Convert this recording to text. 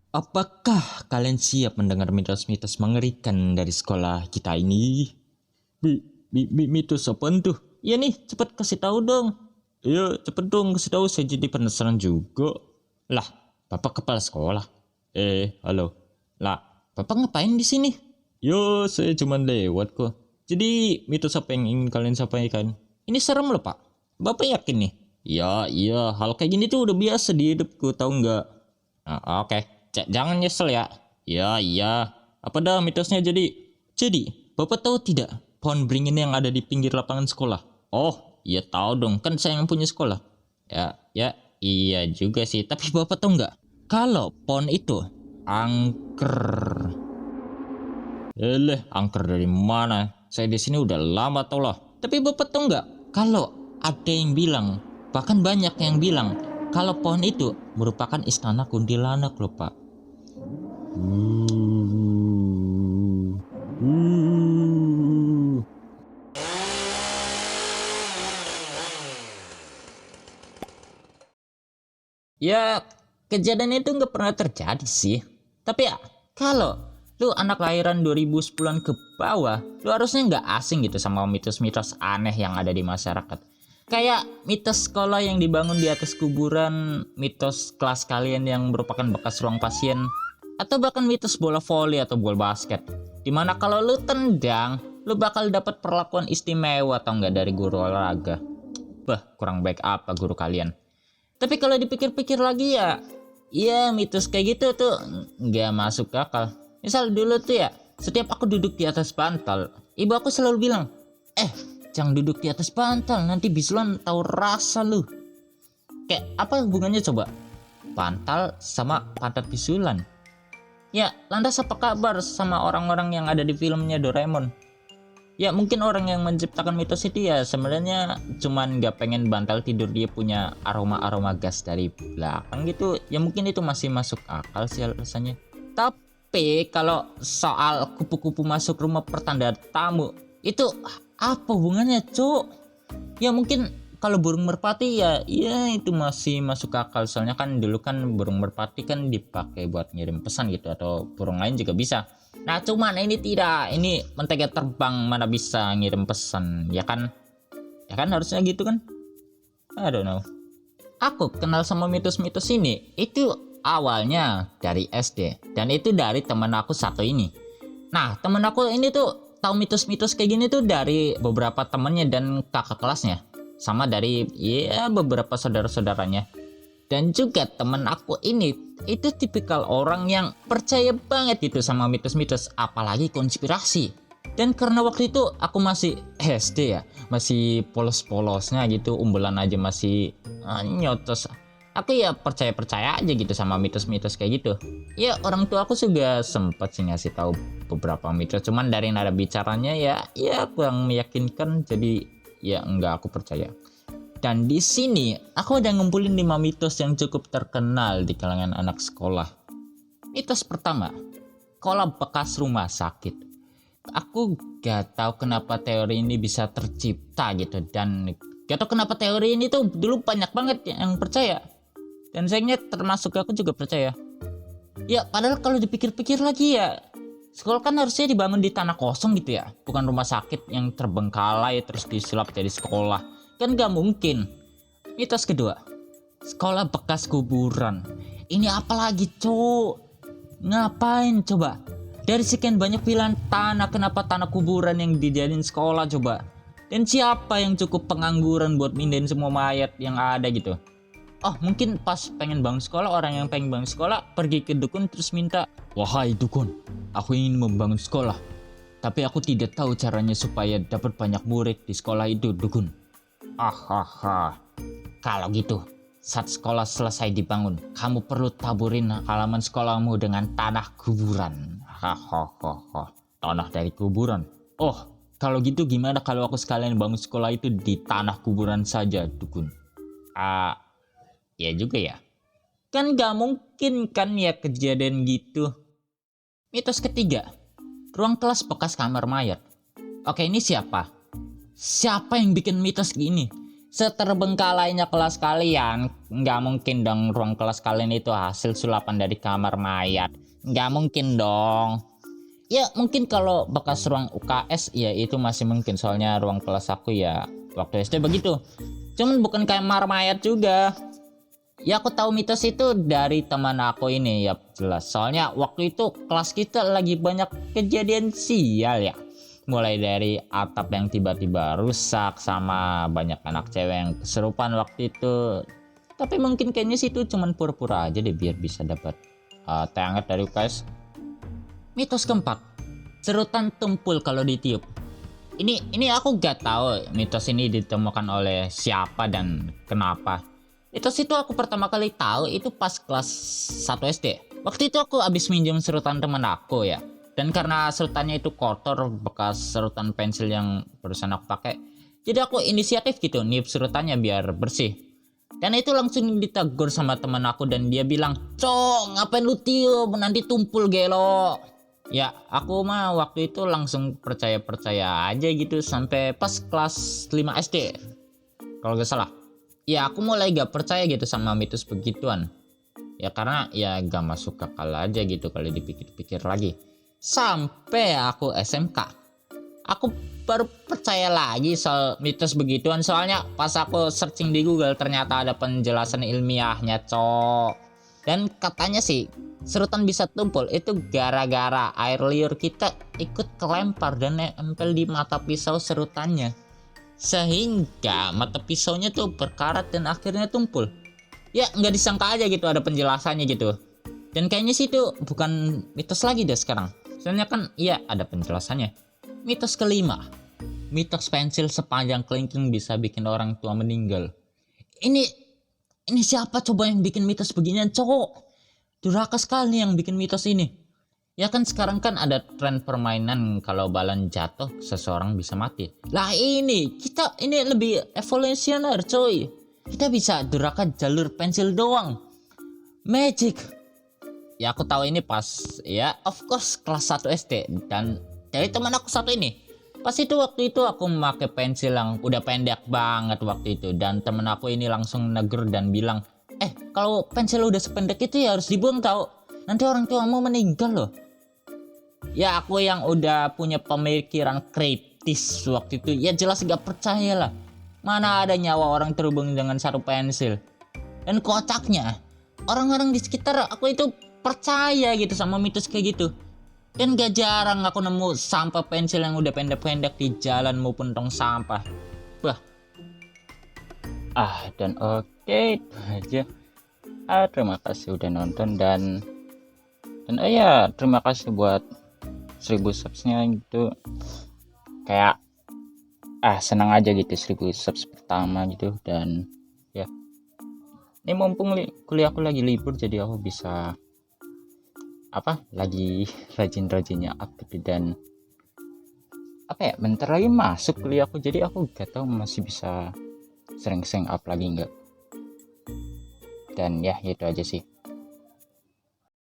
Apakah kalian siap mendengar mitos-mitos mengerikan dari sekolah kita ini? Mitos apa tuh? Iya nih, cepet kasih tahu dong. Iya, cepet dong kasih tahu. Saya jadi penasaran juga. Lah, Bapak kepala sekolah. Halo. Lah, Bapak ngapain di sini? Yo, saya cuma lewat kok. Jadi, mitos apa yang ingin kalian sampaikan? Ini serem loh, Pak. Bapak yakin nih? Ya, iya, hal kayak gini tuh udah biasa di hidupku, tahu nggak? Oke. Jangan nyesel ya. Ya, iya. Apa dah mitosnya jadi? Jadi, Bapak tahu tidak pohon beringin yang ada di pinggir lapangan sekolah? Oh, iya tahu dong. Kan saya yang punya sekolah. Ya, iya juga sih. Tapi Bapak tahu nggak? Kalau pohon itu angker. Angker dari mana? Saya di sini udah lama tau lah. Tapi Bapak tahu nggak? Kalau ada yang bilang, bahkan banyak yang bilang, kalau pohon itu merupakan istana kuntilanak loh, Pak. Ya, kejadian itu nggak pernah terjadi sih. Tapi ya, kalau lu anak lahiran 2010-an ke bawah, lu harusnya nggak asing gitu sama mitos-mitos aneh yang ada di masyarakat. Kayak mitos sekolah yang dibangun di atas kuburan, mitos kelas kalian yang merupakan bekas ruang pasien, atau bahkan mitos bola voli atau bola basket. Dimana kalau lu tendang, lu bakal dapat perlakuan istimewa atau enggak dari guru olahraga. Bah, kurang baik apa guru kalian. Tapi kalau dipikir-pikir lagi ya, iya mitos kayak gitu tuh nggak masuk akal. Misal dulu tuh ya, setiap aku duduk di atas bantal, ibu aku selalu bilang, jangan duduk di atas bantal, nanti bisulan tahu rasa lu. Kayak apa hubungannya coba? Bantal sama pantat bisulan. Ya, lantas apa kabar sama orang-orang yang ada di filmnya Doraemon? Ya mungkin orang yang menciptakan mitos itu ya sebenarnya cuman gak pengen bantal tidur dia punya aroma-aroma gas dari belakang gitu. Ya mungkin itu masih masuk akal sih alasannya. Tapi kalau soal kupu-kupu masuk rumah pertanda tamu, itu apa hubungannya cuk? Ya mungkin kalau burung merpati ya itu masih masuk akal. Soalnya kan dulu kan burung merpati kan dipakai buat ngirim pesan gitu, atau burung lain juga bisa. Nah cuman ini tidak, ini mentega terbang mana bisa ngirim pesan, ya kan harusnya gitu kan. I don't know. Aku kenal sama mitos-mitos ini itu awalnya dari SD, dan itu dari teman aku satu ini. Nah teman aku ini tuh tahu mitos-mitos kayak gini tuh dari beberapa temannya dan kakak kelasnya, sama dari beberapa saudara-saudaranya. Dan juga temen aku ini itu tipikal orang yang percaya banget gitu sama mitos-mitos, apalagi konspirasi. Dan karena waktu itu aku masih SD ya, masih polos-polosnya gitu, umbelan aja masih nyotos. Aku ya percaya-percaya aja gitu sama mitos-mitos kayak gitu. Ya orang tua aku juga sempat sih ngasih tahu beberapa mitos, cuman dari nada bicaranya ya kurang meyakinkan, jadi ya enggak aku percaya. Dan di sini aku udah ngumpulin 5 mitos yang cukup terkenal di kalangan anak sekolah. Mitos pertama, sekolah bekas rumah sakit. Aku gak tahu kenapa teori ini bisa tercipta gitu, dan gak tahu kenapa teori ini tuh dulu banyak banget yang percaya. Dan sayangnya termasuk aku juga percaya. Ya padahal kalau dipikir-pikir lagi ya, sekolah kan harusnya dibangun di tanah kosong gitu ya, bukan rumah sakit yang terbengkalai terus disulap jadi sekolah. Kan gak mungkin. Mitos kedua, sekolah bekas kuburan. Ini apalagi cuk? Ngapain coba? Dari sekian banyak pilihan tanah, kenapa tanah kuburan yang dijadiin sekolah coba? Dan siapa yang cukup pengangguran buat mindahin semua mayat yang ada gitu? Oh mungkin pas pengen bangun sekolah, orang yang pengen bangun sekolah pergi ke dukun terus minta, wahai dukun, aku ingin membangun sekolah, tapi aku tidak tahu caranya supaya dapat banyak murid di sekolah itu dukun. Kalau gitu, saat sekolah selesai dibangun, kamu perlu taburin halaman sekolahmu dengan tanah kuburan. Tanah dari kuburan. Oh, kalau gitu gimana kalau aku sekalian bangun sekolah itu di tanah kuburan saja, dukun? Ya juga ya. Kan gak mungkin kan ya kejadian gitu. Mitos ketiga, ruang kelas bekas kamar mayat. Oke, ini siapa? Siapa yang bikin mitos gini? Seterbengkalainya kelas kalian, nggak mungkin dong ruang kelas kalian itu hasil sulapan dari kamar mayat. Nggak mungkin dong. Ya mungkin kalau bekas ruang UKS ya itu masih mungkin, soalnya ruang kelas aku ya waktu SD begitu. Cuman bukan kamar mayat juga. Ya aku tahu mitos itu dari teman aku ini ya jelas. Soalnya waktu itu kelas kita lagi banyak kejadian sial ya. Mulai dari atap yang tiba-tiba rusak sama banyak anak cewek yang kesurupan waktu itu. Tapi mungkin kayaknya sih itu cuman pura-pura aja deh biar bisa dapat teh hangat dari UKS. Mitos keempat, serutan tumpul kalau ditiup. Ini aku gak tahu mitos ini ditemukan oleh siapa dan kenapa. Mitos itu aku pertama kali tahu itu pas kelas 1 SD. Waktu itu aku habis minjem serutan teman aku ya. Dan karena serutannya itu kotor bekas serutan pensil yang barusan aku pakai, jadi aku inisiatif gitu niup serutannya biar bersih. Dan itu langsung ditegur sama teman aku dan dia bilang, "Cok, ngapain lu tiup? Nanti tumpul gelo." Ya, aku mah waktu itu langsung percaya-percaya aja gitu sampai pas kelas 5 SD. Kalau gak salah. Ya, aku mulai gak percaya gitu sama mitos begituan. Ya karena ya gak masuk akal aja gitu kalau dipikir-pikir lagi. Sampai aku SMK. Aku baru percaya lagi soal mitos begituan, soalnya pas aku searching di Google ternyata ada penjelasan ilmiahnya, cok. Dan katanya sih serutan bisa tumpul itu gara-gara air liur kita ikut kelempar dan nempel di mata pisau serutannya, sehingga mata pisaunya tuh berkarat dan akhirnya tumpul. Ya nggak disangka aja gitu ada penjelasannya gitu. Dan kayaknya sih itu bukan mitos lagi deh sekarang, soalnya kan iya ada penjelasannya. Mitos kelima, mitos pensil sepanjang kelingking bisa bikin orang tua meninggal. Ini siapa coba yang bikin mitos beginian, cowok? Durhaka sekali yang bikin mitos ini. Ya kan sekarang kan ada tren permainan kalau balon jatuh seseorang bisa mati. Lah kita ini lebih evolusioner coy. Kita bisa durhaka jalur pensil doang. Magic. Ya aku tahu ini pas ya of course kelas 1 SD dan dari teman aku satu ini. Pas itu waktu itu aku memakai pensil yang udah pendek banget waktu itu dan temen aku ini langsung negur dan bilang, kalau pensil udah sependek itu ya harus dibuang tau, nanti orang tuamu meninggal loh. Ya aku yang udah punya pemikiran kritis waktu itu ya jelas gak percaya lah. Mana ada nyawa orang terhubung dengan satu pensil. Dan kocaknya orang-orang di sekitar aku itu percaya gitu sama mitos kayak gitu. Dan gak jarang aku nemu sampah pensil yang udah pendek-pendek di jalan maupun tong sampah. Wah. Dan oke itu aja. Terima kasih udah nonton dan terima kasih buat 1000 subsnya gitu. Kayak senang aja gitu 1000 subs pertama gitu. Dan ya ini mumpung kuliah aku lagi libur jadi aku bisa lagi rajin-rajinnya up gitu. Dan bentar lagi masuk kuliah aku jadi aku gak tahu masih bisa sering-sering up lagi enggak. Dan ya itu aja sih.